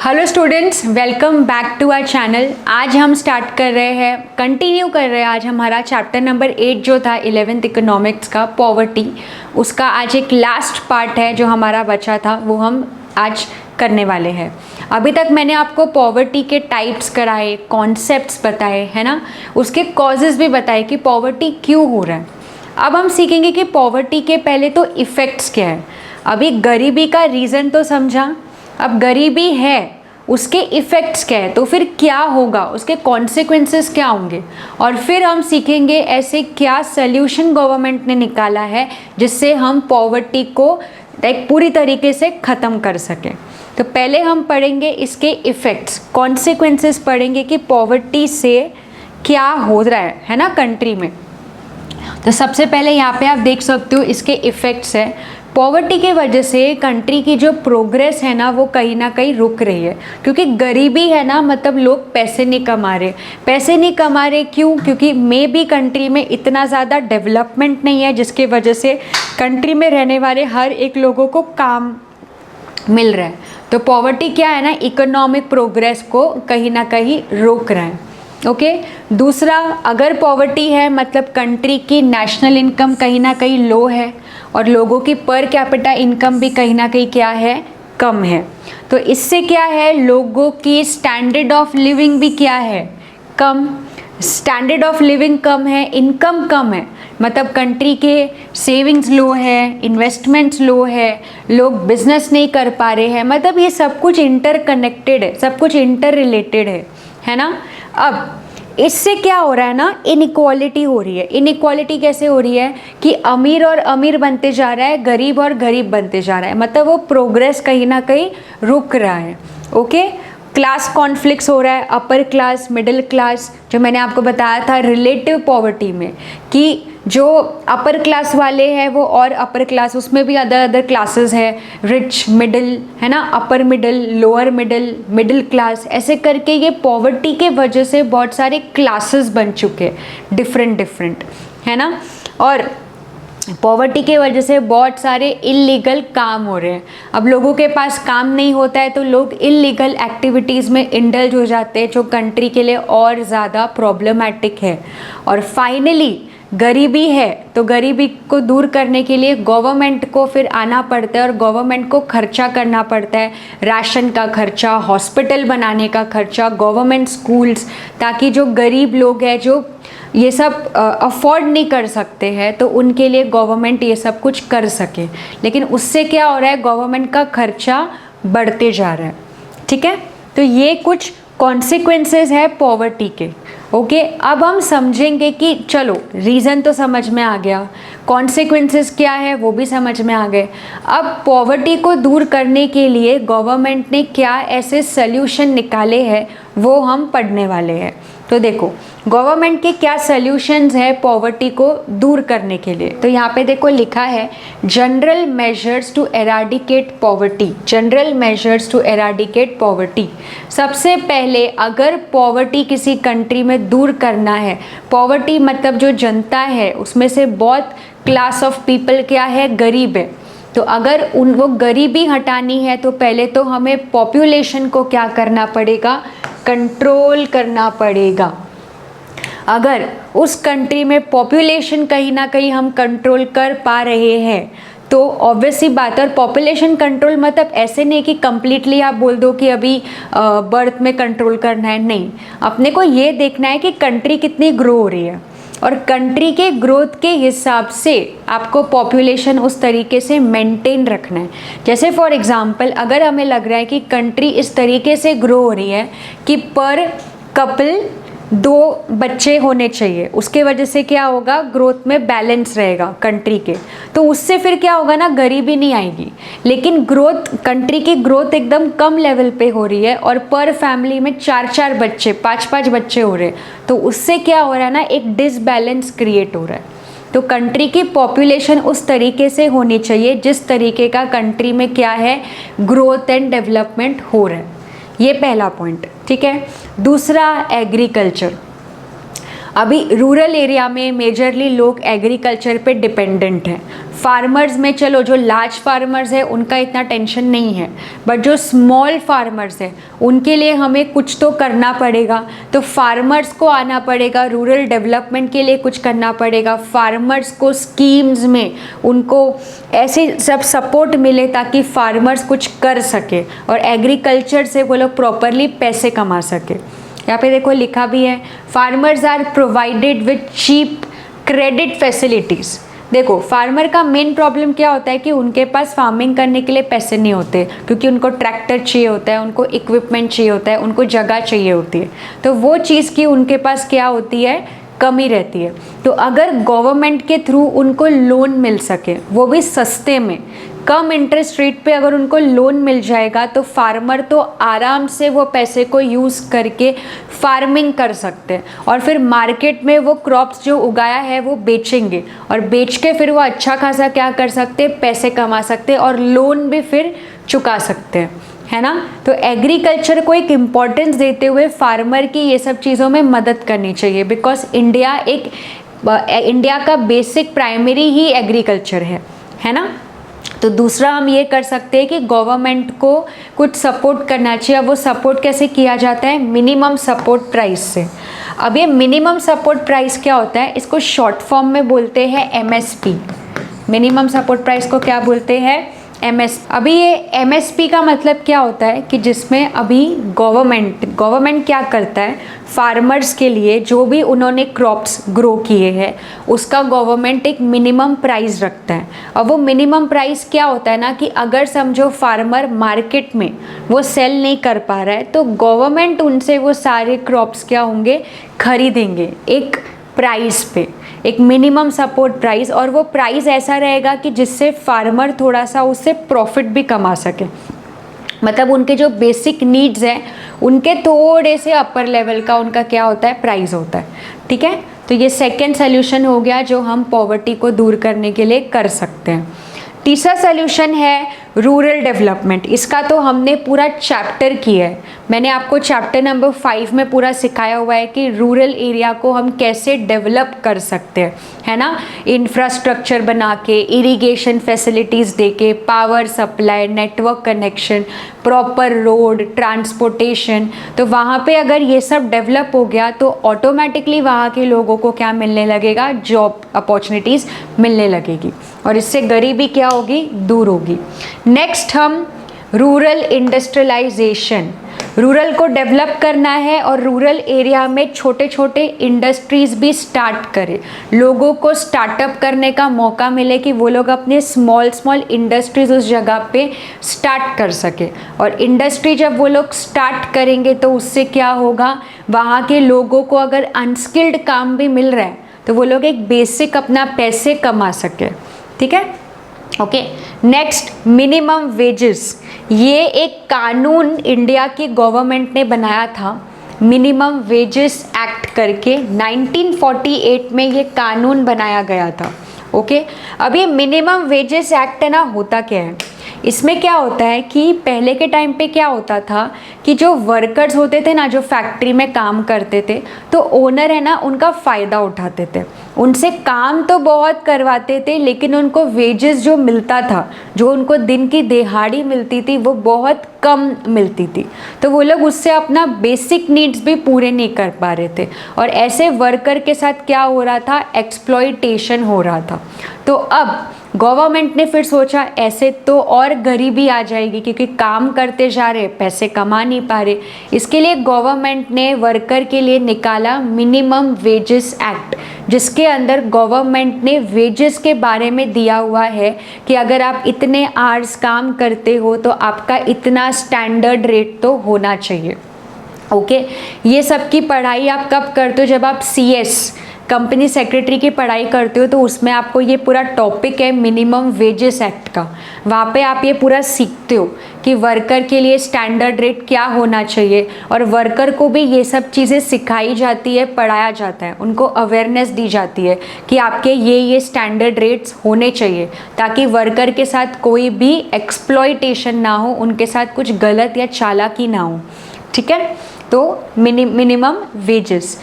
Hello students, welcome back to our channel. आज हम start कर रहे हैं, कंटिन्यू कर रहे हैं आज हमारा चैप्टर नंबर 8 जो था 11th इकोनॉमिक्स का पॉवर्टी। उसका आज एक लास्ट पार्ट है जो हमारा बचा था, वो हम आज करने वाले हैं। अभी तक मैंने आपको पॉवर्टी के टाइप्स कराए, कॉन्सेप्ट्स बताए, है ना, उसके कॉजेज़ भी बताए कि पॉवर्टी क्यों हो रहा है। अब हम सीखेंगे कि पॉवर्टी के पहले तो इफ़ेक्ट्स क्या है। अभी गरीबी का रीज़न तो समझा, अब गरीबी है उसके इफ़ेक्ट्स क्या है, तो फिर क्या होगा, उसके कॉन्सिक्वेंसेस क्या होंगे, और फिर हम सीखेंगे ऐसे क्या सल्यूशन गवर्नमेंट ने निकाला है जिससे हम पॉवर्टी को एक पूरी तरीके से ख़त्म कर सकें। तो पहले हम पढ़ेंगे इसके इफ़ेक्ट्स, कॉन्सिक्वेंसेस पढ़ेंगे कि पॉवर्टी से क्या हो रहा है ना कंट्री में। तो सबसे पहले यहाँ पे आप देख सकते हो इसके इफ़ेक्ट्स है। पॉवर्टी के वजह से कंट्री की जो प्रोग्रेस है ना वो कहीं ना कहीं रुक रही है, क्योंकि गरीबी है ना, मतलब लोग पैसे नहीं कमा रहे। पैसे नहीं कमा रहे क्यों? क्योंकि मे बी कंट्री में इतना ज़्यादा डेवलपमेंट नहीं है जिसकी वजह से कंट्री में रहने वाले हर एक लोगों को काम मिल रहा है। तो पॉवर्टी क्या है ना, इकोनॉमिक प्रोग्रेस को कहीं ना कहीं रोक रहा है। ओके दूसरा, अगर पॉवर्टी है मतलब कंट्री की नेशनल इनकम कहीं ना कहीं लो है और लोगों की पर कैपिटा इनकम भी कहीं ना कहीं क्या है, कम है। तो इससे क्या है, लोगों की स्टैंडर्ड ऑफ लिविंग भी क्या है, कम। स्टैंडर्ड ऑफ लिविंग कम है, इनकम कम है, मतलब कंट्री के सेविंग्स लो है, इन्वेस्टमेंट्स लो है, लोग बिजनेस नहीं कर पा रहे हैं। मतलब ये सब कुछ इंटरकनेक्टेड है, सब कुछ इंटर रिलेटेड है ना। अब इससे क्या हो रहा है ना, इनइक्वालिटी हो रही है। इनइक्वालिटी कैसे हो रही है कि अमीर और अमीर बनते जा रहा है, गरीब और गरीब बनते जा रहा है, मतलब वो प्रोग्रेस कहीं ना कहीं रुक रहा है। ओके, क्लास कॉन्फ्लिक्ट्स हो रहा है, अपर क्लास, मिडिल क्लास, जो मैंने आपको बताया था रिलेटिव पॉवर्टी में कि जो अपर क्लास वाले हैं वो और अपर क्लास, उसमें भी अदर क्लासेस है, रिच, मिडिल, है ना, upper middle, lower middle, middle class, ऐसे करके ये पॉवर्टी के वजह से बहुत सारे क्लासेस बन चुके हैं, डिफरेंट, है ना। और पॉवर्टी के वजह से बहुत सारे इलीगल काम हो रहे हैं। अब लोगों के पास काम नहीं होता है तो लोग इलीगल एक्टिविटीज़ में इंडल्ज हो जाते हैं, जो कंट्री के लिए और ज़्यादा प्रॉब्लमैटिक है। और फाइनली गरीबी है तो गरीबी को दूर करने के लिए गवर्नमेंट को फिर आना पड़ता है और गवर्नमेंट को खर्चा करना पड़ता है, राशन का खर्चा, हॉस्पिटल बनाने का खर्चा, गवर्नमेंट स्कूल्स, ताकि जो गरीब लोग हैं जो ये सब अफोर्ड नहीं कर सकते हैं तो उनके लिए गवर्नमेंट ये सब कुछ कर सके। लेकिन उससे क्या हो रहा है, गवर्नमेंट का खर्चा बढ़ते जा रहा है। ठीक है, तो ये कुछ कॉन्सिक्वेंसेस है पॉवर्टी के। ओके, अब हम समझेंगे कि चलो रीज़न तो समझ में आ गया, कॉन्सिक्वेंसेस क्या है वो भी समझ में आ गए। अब पॉवर्टी को दूर करने के लिए गवर्नमेंट ने क्या ऐसे सल्यूशन निकाले हैं वो हम पढ़ने वाले हैं। तो देखो गवर्नमेंट के क्या सल्यूशंस है पॉवर्टी को दूर करने के लिए। तो यहाँ पे देखो लिखा है general measures to eradicate poverty. General measures to eradicate poverty, सबसे पहले अगर पॉवर्टी किसी कंट्री में दूर करना है, पॉवर्टी मतलब जो जनता है उसमें से बहुत क्लास ऑफ पीपल क्या है, गरीब है, तो अगर वो गरीबी हटानी है तो पहले तो हमें पॉपुलेशन को क्या करना पड़ेगा, कंट्रोल करना पड़ेगा। अगर उस कंट्री में पॉपुलेशन कहीं ना कहीं हम कंट्रोल कर पा रहे हैं तो ऑब्वियसली बात है। और पॉपुलेशन कंट्रोल मतलब ऐसे नहीं कि कम्प्लीटली आप बोल दो कि अभी बर्थ में कंट्रोल करना है, नहीं, अपने को ये देखना है कि कंट्री कितनी ग्रो हो रही है और कंट्री के ग्रोथ के हिसाब से आपको पॉपुलेशन उस तरीके से मेंटेन रखना है। जैसे फॉर एग्जांपल अगर हमें लग रहा है कि कंट्री इस तरीके से ग्रो हो रही है कि पर कपल 2 बच्चे होने चाहिए, उसके वजह से क्या होगा, ग्रोथ में बैलेंस रहेगा कंट्री के, तो उससे फिर क्या होगा ना, गरीबी नहीं आएगी। लेकिन ग्रोथ, कंट्री की ग्रोथ एकदम कम लेवल पे हो रही है और पर फैमिली में 4 बच्चे, 5 बच्चे हो रहे हैं, तो उससे क्या हो रहा है ना, एक डिसबैलेंस क्रिएट हो रहा है। तो कंट्री की पॉपुलेशन उस तरीके से होनी चाहिए जिस तरीके का कंट्री में क्या है, ग्रोथ एंड डेवलपमेंट हो रहा है। ये पहला पॉइंट। ठीक है, दूसरा एग्रीकल्चर। अभी रूरल एरिया में मेजरली लोग एग्रीकल्चर पे डिपेंडेंट हैं। फार्मर्स में चलो जो लार्ज फार्मर्स है उनका इतना टेंशन नहीं है, बट जो स्मॉल फार्मर्स है उनके लिए हमें कुछ तो करना पड़ेगा। तो फार्मर्स को आना पड़ेगा, रूरल डेवलपमेंट के लिए कुछ करना पड़ेगा। फार्मर्स को स्कीम्स में उनको ऐसे सब सपोर्ट मिले ताकि फार्मर्स कुछ कर सके और एग्रीकल्चर से वो लोग प्रॉपरली पैसे कमा सके। यहाँ पे देखो लिखा भी है, farmers are provided with cheap credit facilities. देखो फार्मर का मेन प्रॉब्लम क्या होता है कि उनके पास फार्मिंग करने के लिए पैसे नहीं होते, क्योंकि उनको ट्रैक्टर चाहिए होता है, उनको इक्विपमेंट चाहिए होता है, उनको जगह चाहिए होती है। तो वो चीज़ की उनके पास क्या होती है, कमी रहती है। तो अगर गवर्नमेंट के थ्रू उनको लोन मिल सके, वो भी सस्ते में, कम इंटरेस्ट रेट पे अगर उनको लोन मिल जाएगा तो फार्मर तो आराम से वो पैसे को यूज़ करके फार्मिंग कर सकते हैं और फिर मार्केट में वो क्रॉप्स जो उगाया है वो बेचेंगे और बेच के फिर वो अच्छा खासा क्या कर सकते हैं, पैसे कमा सकते हैं और लोन भी फिर चुका सकते हैं, है ना। तो एग्रीकल्चर को एक इम्पॉर्टेंस देते हुए फार्मर की ये सब चीज़ों में मदद करनी चाहिए, बिकॉज इंडिया का बेसिक प्राइमरी ही एग्रीकल्चर है ना। तो दूसरा हम ये कर सकते हैं कि गवर्नमेंट को कुछ सपोर्ट करना चाहिए। वो सपोर्ट कैसे किया जाता है, मिनिमम सपोर्ट प्राइस से। अब ये मिनिमम सपोर्ट प्राइस क्या होता है, इसको शॉर्ट फॉर्म में बोलते हैं एमएसपी। मिनिमम सपोर्ट प्राइस को क्या बोलते हैं, अभी ये एमएसपी का मतलब क्या होता है कि जिसमें अभी गवर्नमेंट क्या करता है, फार्मर्स के लिए जो भी उन्होंने क्रॉप्स ग्रो किए हैं उसका गवर्नमेंट एक मिनिमम प्राइस रखता है। अब वो मिनिमम प्राइस क्या होता है ना कि अगर समझो फार्मर मार्केट में वो सेल नहीं कर पा रहा है तो गवर्नमेंट उनसे वो सारे क्रॉप्स क्या होंगे, खरीदेंगे एक प्राइस पे, एक मिनिमम सपोर्ट प्राइस। और वो प्राइस ऐसा रहेगा कि जिससे फार्मर थोड़ा सा उससे प्रॉफिट भी कमा सके, मतलब उनके जो बेसिक नीड्स हैं उनके थोड़े से अपर लेवल का उनका क्या होता है, प्राइस होता है। ठीक है, तो ये सेकंड सोल्यूशन हो गया जो हम पॉवर्टी को दूर करने के लिए कर सकते हैं। तीसरा सोल्यूशन है रूरल डेवलपमेंट। इसका तो हमने पूरा चैप्टर किया है, मैंने आपको चैप्टर नंबर 5 में पूरा सिखाया हुआ है कि रूरल एरिया को हम कैसे डेवलप कर सकते हैं, है ना। इंफ्रास्ट्रक्चर बना के, इरिगेशन फैसिलिटीज़ दे के, power supply, network connection, proper road, transportation. तो वहाँ पे अगर ये सब डेवलप हो गया तो ऑटोमेटिकली वहाँ के लोगों को क्या मिलने लगेगा, जॉब अपॉर्चुनिटीज़ मिलने लगेगी और इससे गरीबी क्या होगी, दूर होगी। नेक्स्ट हम रूरल इंडस्ट्रियलाइजेशन, रूरल को डेवलप करना है और रूरल एरिया में छोटे छोटे इंडस्ट्रीज़ भी स्टार्ट करें, लोगों को स्टार्टअप करने का मौका मिले कि वो लोग अपने स्मॉल इंडस्ट्रीज़ उस जगह पे स्टार्ट कर सके। और इंडस्ट्री जब वो लोग स्टार्ट करेंगे तो उससे क्या होगा, वहाँ के लोगों को अगर अनस्किल्ड काम भी मिल रहा है तो वो लोग एक बेसिक अपना पैसे कमा सके। ठीक है, ओके। Next, minimum wages. ये एक कानून इंडिया की गवर्नमेंट ने बनाया था, मिनिमम वेजेस एक्ट करके 1948 में ये कानून बनाया गया था। ओके, अब ये मिनिमम वेजेस एक्ट है ना, होता क्या है, इसमें क्या होता है कि पहले के टाइम पे क्या होता था कि जो वर्कर्स होते थे ना, जो फैक्ट्री में काम करते थे, तो ओनर है ना उनका फ़ायदा उठाते थे, उनसे काम तो बहुत करवाते थे लेकिन उनको वेजेस जो मिलता था, जो उनको दिन की दिहाड़ी मिलती थी वो बहुत कम मिलती थी। तो वो लोग उससे अपना बेसिक नीड्स भी पूरे नहीं कर पा रहे थे और ऐसे वर्कर के साथ क्या हो रहा था, एक्सप्लॉयटेशन हो रहा था। तो अब गवर्नमेंट ने फिर सोचा ऐसे तो और गरीबी आ जाएगी, क्योंकि काम करते जा रहे, पैसे कमा नहीं पा रहे। इसके लिए गवर्नमेंट ने वर्कर के लिए निकाला मिनिमम वेजेस एक्ट, जिसके अंदर गवर्नमेंट ने वेजेस के बारे में दिया हुआ है कि अगर आप इतने आवर्स काम करते हो तो आपका इतना स्टैंडर्ड रेट तो होना चाहिए। ओके, ये सब की पढ़ाई आप कब करते हो, जब आप CS कंपनी सेक्रेटरी की पढ़ाई करते हो तो उसमें आपको ये पूरा टॉपिक है मिनिमम वेजेस एक्ट का। वहाँ पे आप ये पूरा सीखते हो कि वर्कर के लिए स्टैंडर्ड रेट क्या होना चाहिए और वर्कर को भी ये सब चीज़ें सिखाई जाती है, पढ़ाया जाता है, उनको अवेयरनेस दी जाती है कि आपके ये स्टैंडर्ड रेट्स होने चाहिए ताकि वर्कर के साथ कोई भी एक्सप्लॉयटेशन ना हो, उनके साथ कुछ गलत या चालाकी ना हो। ठीक है, तो मिनिमम वेजेस।